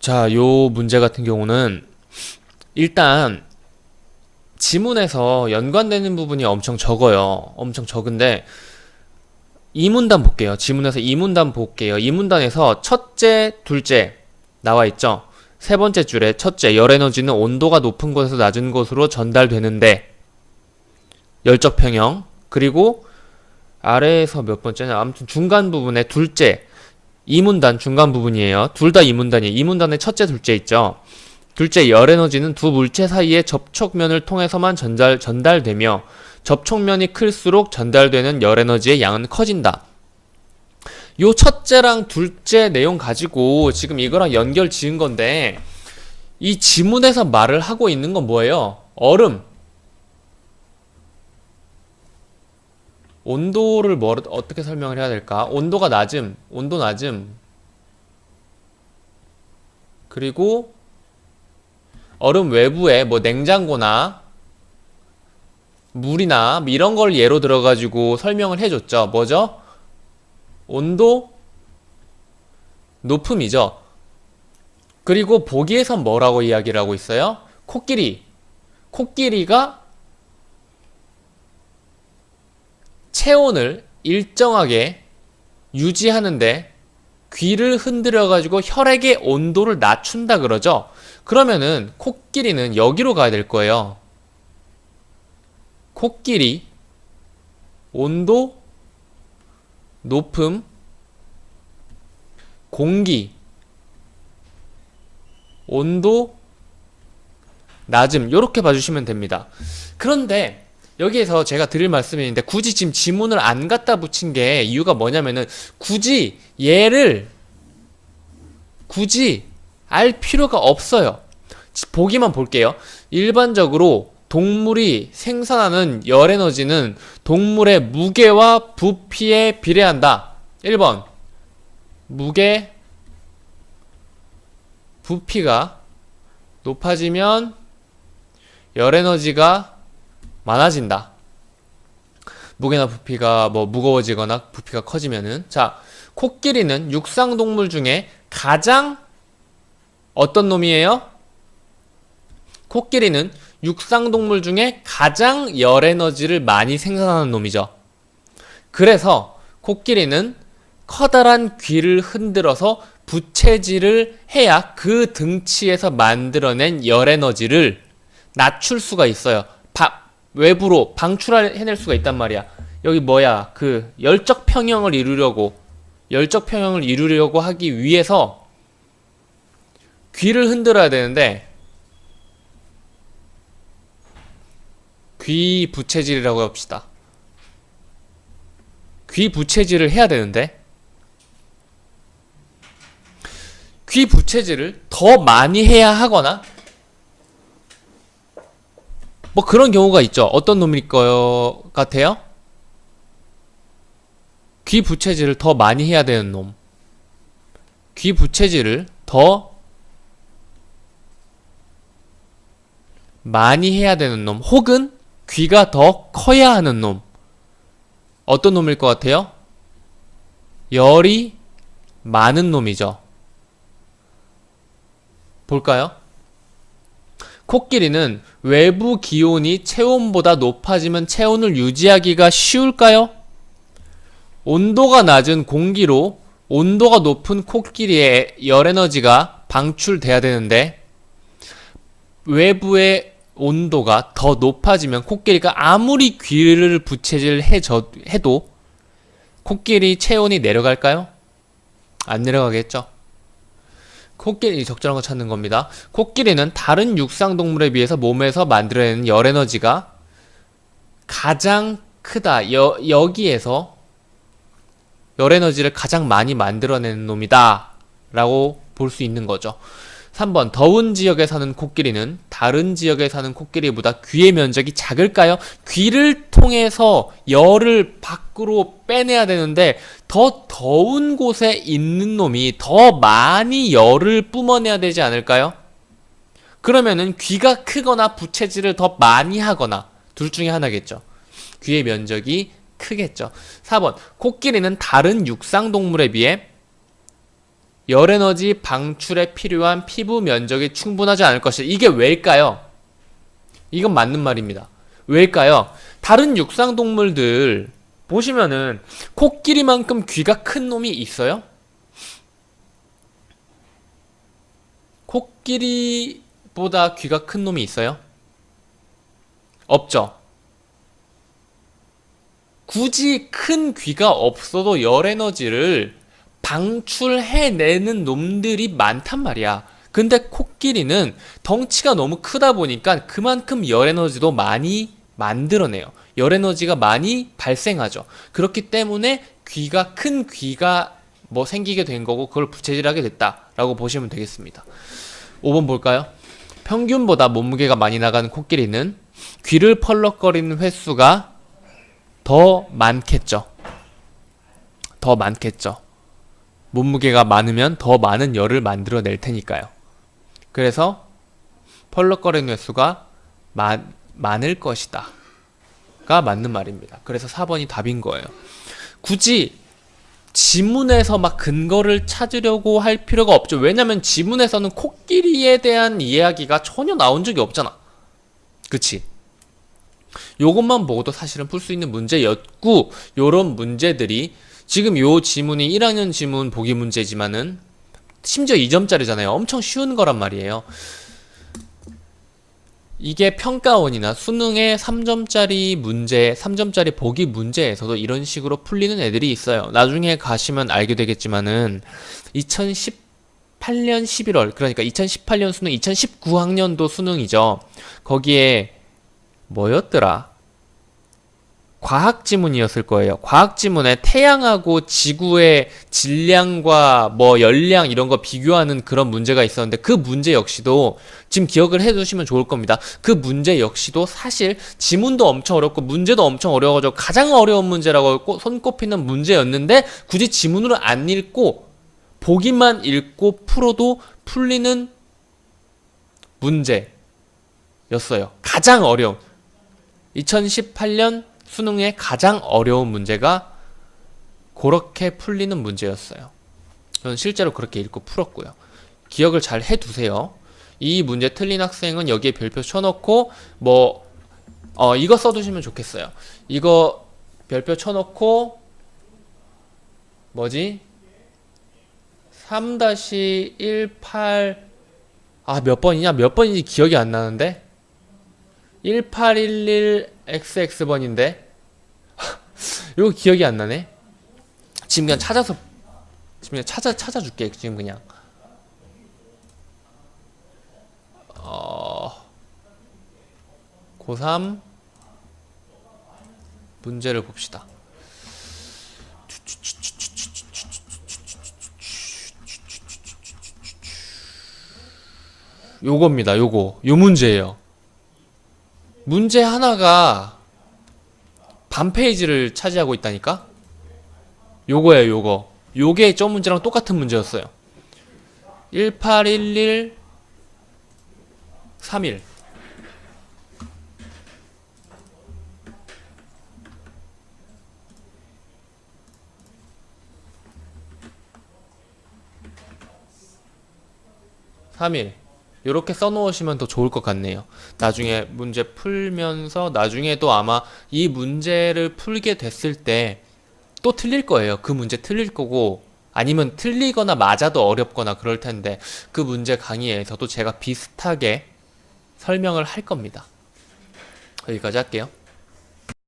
자, 요 문제 같은 경우는 일단 지문에서 연관되는 부분이 엄청 적어요. 엄청 적은데 이문단 볼게요. 지문에서 이문단 볼게요. 이문단에서 첫째, 둘째 나와 있죠. 세 번째 줄에 첫째, 열 에너지는 온도가 높은 곳에서 낮은 곳으로 전달되는데 열적 평형. 그리고 아래에서 몇 번째냐, 아무튼 중간 부분에 둘째, 이문단 중간 부분이에요. 둘 다 이문단이에요. 이문단에 첫째, 둘째 있죠. 둘째, 열 에너지는 두 물체 사이의 접촉면을 통해서만 전달되며 접촉면이 클수록 전달되는 열 에너지의 양은 커진다. 요 첫째랑 둘째 내용 가지고 지금 이거랑 연결 지은 건데, 이 지문에서 말을 하고 있는 건 뭐예요? 얼음. 온도를 어떻게 설명을 해야 될까? 온도가 낮음, 온도 낮음. 그리고 얼음 외부에 뭐 냉장고나 물이나 이런 걸 예로 들어가지고 설명을 해줬죠. 뭐죠? 온도, 높음이죠. 그리고 보기에선 뭐라고 이야기를 하고 있어요? 코끼리. 코끼리가 체온을 일정하게 유지하는데 귀를 흔들어가지고 혈액의 온도를 낮춘다 그러죠. 그러면은 코끼리는 여기로 가야 될 거예요. 코끼리, 온도, 높음, 공기, 온도, 낮음, 요렇게 봐주시면 됩니다. 그런데 여기에서 제가 드릴 말씀이 있는데, 굳이 지금 지문을 안 갖다 붙인 게 이유가 뭐냐면은 굳이 얘를 굳이 알 필요가 없어요. 보기만 볼게요. 일반적으로 동물이 생산하는 열 에너지는 동물의 무게와 부피에 비례한다. 1번 무게, 부피가 높아지면 열 에너지가 많아진다. 무게나 부피가 뭐 무거워지거나 부피가 커지면은. 자, 코끼리는 육상동물 중에 가장 어떤 놈이에요? 코끼리는 육상동물 중에 가장 열 에너지를 많이 생산하는 놈이죠. 그래서 코끼리는 커다란 귀를 흔들어서 부채질을 해야 그 등치에서 만들어낸 열 에너지를 낮출 수가 있어요. 외부로 방출해낼 수가 있단 말이야. 여기 뭐야, 그 열적 평형을 이루려고 하기 위해서 귀를 흔들어야 되는데, 귀 부채질이라고 합시다. 귀 부채질을 해야 되는데, 귀 부채질을 더 많이 해야 하거나 뭐 그런 경우가 있죠. 어떤 놈일 것 같아요? 귀 부채질을 더 많이 해야 되는 놈. 귀 부채질을 더 많이 해야 되는 놈, 혹은 귀가 더 커야 하는 놈. 어떤 놈일 것 같아요? 열이 많은 놈이죠. 볼까요? 코끼리는 외부 기온이 체온보다 높아지면 체온을 유지하기가 쉬울까요? 온도가 낮은 공기로 온도가 높은 코끼리의 열 에너지가 방출돼야 되는데, 외부의 온도가 더 높아지면 코끼리가 아무리 귀를 부채질 해도 코끼리 체온이 내려갈까요? 안 내려가겠죠. 코끼리 적절한 거 찾는 겁니다. 코끼리는 다른 육상동물에 비해서 몸에서 만들어내는 열 에너지가 가장 크다. 여기에서 열 에너지를 가장 많이 만들어내는 놈이다 라고 볼 수 있는 거죠. 3번 더운 지역에 사는 코끼리는 다른 지역에 사는 코끼리보다 귀의 면적이 작을까요? 귀를 통해서 열을 밖으로 빼내야 되는데 더 더운 곳에 있는 놈이 더 많이 열을 뿜어내야 되지 않을까요? 그러면은 귀가 크거나 부채질을 더 많이 하거나 둘 중에 하나겠죠. 귀의 면적이 크겠죠. 4번 코끼리는 다른 육상동물에 비해 열에너지 방출에 필요한 피부 면적이 충분하지 않을 것이다. 이게 왜일까요? 이건 맞는 말입니다. 왜일까요? 다른 육상동물들 보시면은 코끼리만큼 귀가 큰 놈이 있어요? 코끼리보다 귀가 큰 놈이 있어요? 없죠. 굳이 큰 귀가 없어도 열에너지를 방출해내는 놈들이 많단 말이야. 근데 코끼리는 덩치가 너무 크다 보니까 그만큼 열에너지도 많이 만들어내요. 열에너지가 많이 발생하죠. 그렇기 때문에 큰 귀가 뭐 생기게 된 거고 그걸 부채질하게 됐다라고 보시면 되겠습니다. 5번 볼까요? 평균보다 몸무게가 많이 나가는 코끼리는 귀를 펄럭거리는 횟수가 더 많겠죠. 더 많겠죠. 몸무게가 많으면 더 많은 열을 만들어낼 테니까요. 그래서 펄럭거리는 횟수가 많을 것이다 가 맞는 말입니다. 그래서 4번이 답인 거예요. 굳이 지문에서 막 근거를 찾으려고 할 필요가 없죠. 왜냐면 지문에서는 코끼리에 대한 이야기가 전혀 나온 적이 없잖아. 그치? 요것만 보고도 사실은 풀 수 있는 문제였고, 요런 문제들이 지금 요 지문이 1학년 지문 보기 문제지만은 심지어 2점짜리잖아요. 엄청 쉬운 거란 말이에요. 이게 평가원이나 수능의 3점짜리 문제, 3점짜리 보기 문제에서도 이런 식으로 풀리는 애들이 있어요. 나중에 가시면 알게 되겠지만은 2018년 11월, 그러니까 2018년 수능, 2019학년도 수능이죠. 거기에 뭐였더라? 과학지문이었을 거예요. 과학지문에 태양하고 지구의 질량과 뭐 열량 이런 거 비교하는 그런 문제가 있었는데 그 문제 역시도 지금 기억을 해두시면 좋을 겁니다. 그 문제 역시도 사실 지문도 엄청 어렵고 문제도 엄청 어려워가지고 가장 어려운 문제라고 손꼽히는 문제였는데 굳이 지문으로 안 읽고 보기만 읽고 풀어도 풀리는 문제였어요. 가장 어려운 2018년 수능의 가장 어려운 문제가 그렇게 풀리는 문제였어요. 저는 실제로 그렇게 읽고 풀었고요. 기억을 잘 해두세요. 이 문제 틀린 학생은 여기에 별표 쳐놓고 이거 써두시면 좋겠어요. 이거 별표 쳐놓고 3-18 몇 번이냐? 몇 번인지 기억이 안 나는데 1811XX번인데 이거 기억이 안 나네. 지금 그냥 찾아줄게. 지금 그냥 고3 문제를 봅시다. 요겁니다. 요 문제예요. 문제 하나가 반 페이지를 차지하고 있다니까? 요거예요, 요거. 요게 저 문제랑 똑같은 문제였어요. 1811 31 3일 요렇게 써놓으시면 더 좋을 것 같네요. 나중에 문제 풀면서 나중에도 아마 이 문제를 풀게 됐을 때 또 틀릴 거예요. 그 문제 틀릴 거고 아니면 틀리거나 맞아도 어렵거나 그럴 텐데 그 문제 강의에서도 제가 비슷하게 설명을 할 겁니다. 여기까지 할게요.